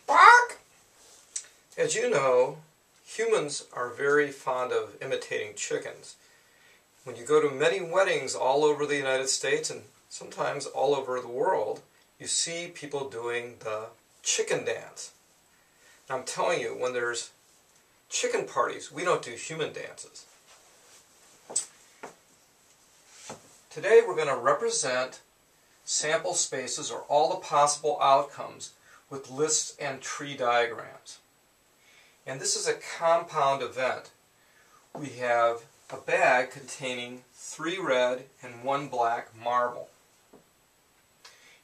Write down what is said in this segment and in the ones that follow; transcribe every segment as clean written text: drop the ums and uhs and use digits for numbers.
Bark! As you know, humans are very fond of imitating chickens. When you go to many weddings all over the United States and sometimes all over the world, you see people doing the chicken dance. And I'm telling you, when there's chicken parties, we don't do human dances. Today we're going to represent sample spaces, or all the possible outcomes, with lists and tree diagrams. And this is a compound event. We have a bag containing 3 red and 1 black marble.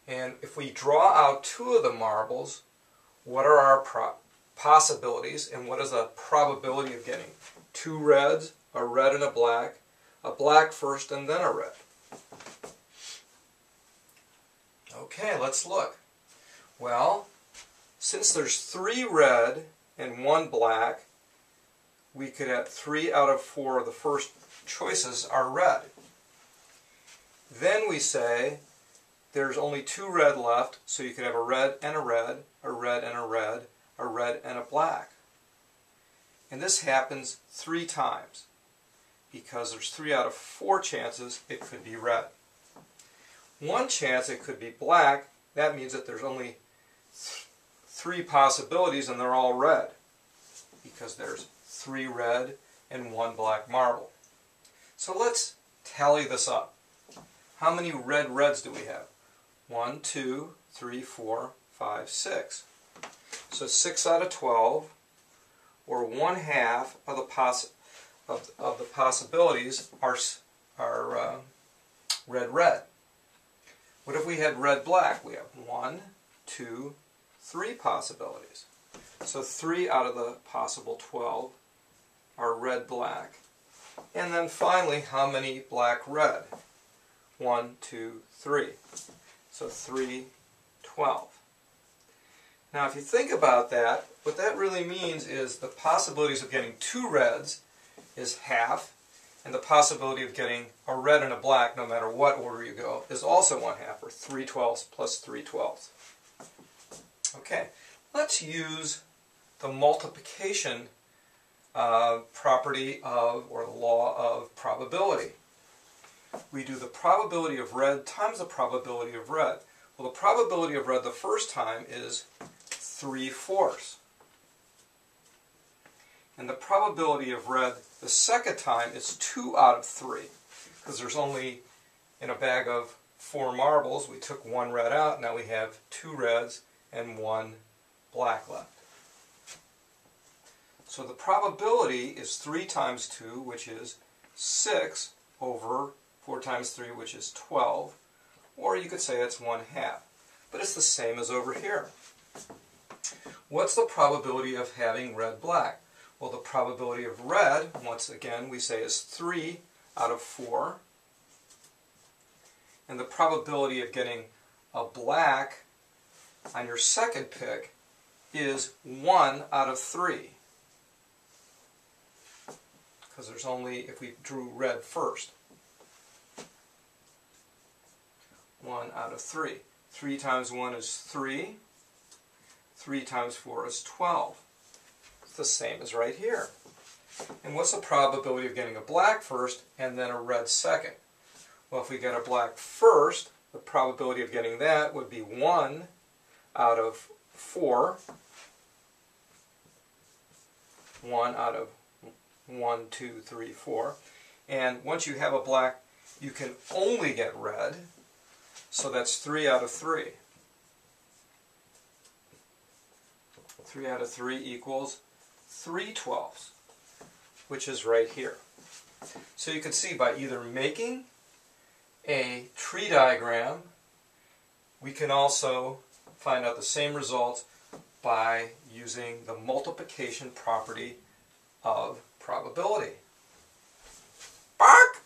And if we draw out 2 of the marbles, what are our possibilities, and what is the probability of getting 2 reds, a red and a black first and then a red? Okay, let's look. Well, since there's 3 red and 1 black, we could have 3 out of 4 of the first choices are red. Then we say there's only 2 red left, so you could have a red and a red, a red and a red, a red and a black. And this happens 3 times, because there's 3 out of 4 chances it could be red. 1 chance it could be black. That means that there's only 3 possibilities and they're all red, because there's 3 red and 1 black marble. So let's tally this up. How many reds do we have? 1, 2, 3, 4, 5, 6. So 6 out of 12, or 1/2 of the possibilities are red. What if we had red-black? We have 1, 2, 3 possibilities. So 3 out of the possible 12 are red-black. And then finally, how many black-red? 1, 2, 3. So 3, 12. Now if you think about that, what that really means is the possibilities of getting 2 reds is half, and the possibility of getting a red and a black, no matter what order you go, is also 1/2, or 3/12 plus 3/12. Okay, let's use the multiplication property of, or the law of, probability. We do the probability of red times the probability of red. Well, the probability of red the first time is 3/4. And the probability of red the second time is 2 out of 3. Because there's only, in a bag of 4 marbles, we took 1 red out. Now we have 2 reds and 1 black left. So the probability is 3 times 2, which is 6, over 4 times 3, which is 12. Or you could say it's 1/2. But it's the same as over here. What's the probability of having red-black? Well, the probability of red, once again, we say is 3 out of 4. And the probability of getting a black on your second pick is 1 out of 3. Because there's only, if we drew red first, 1 out of 3. 3 times 1 is 3. 3 times 4 is 12. It's the same as right here. And what's the probability of getting a black first and then a red second? Well, if we get a black first, the probability of getting that would be 1 out of 4. 1 out of 1, 2, 3, 4. And once you have a black, you can only get red. So that's 3 out of 3. 3 out of 3 equals 3/12, which is right here. So you can see by either making a tree diagram, we can also find out the same results by using the multiplication property of probability. Bark!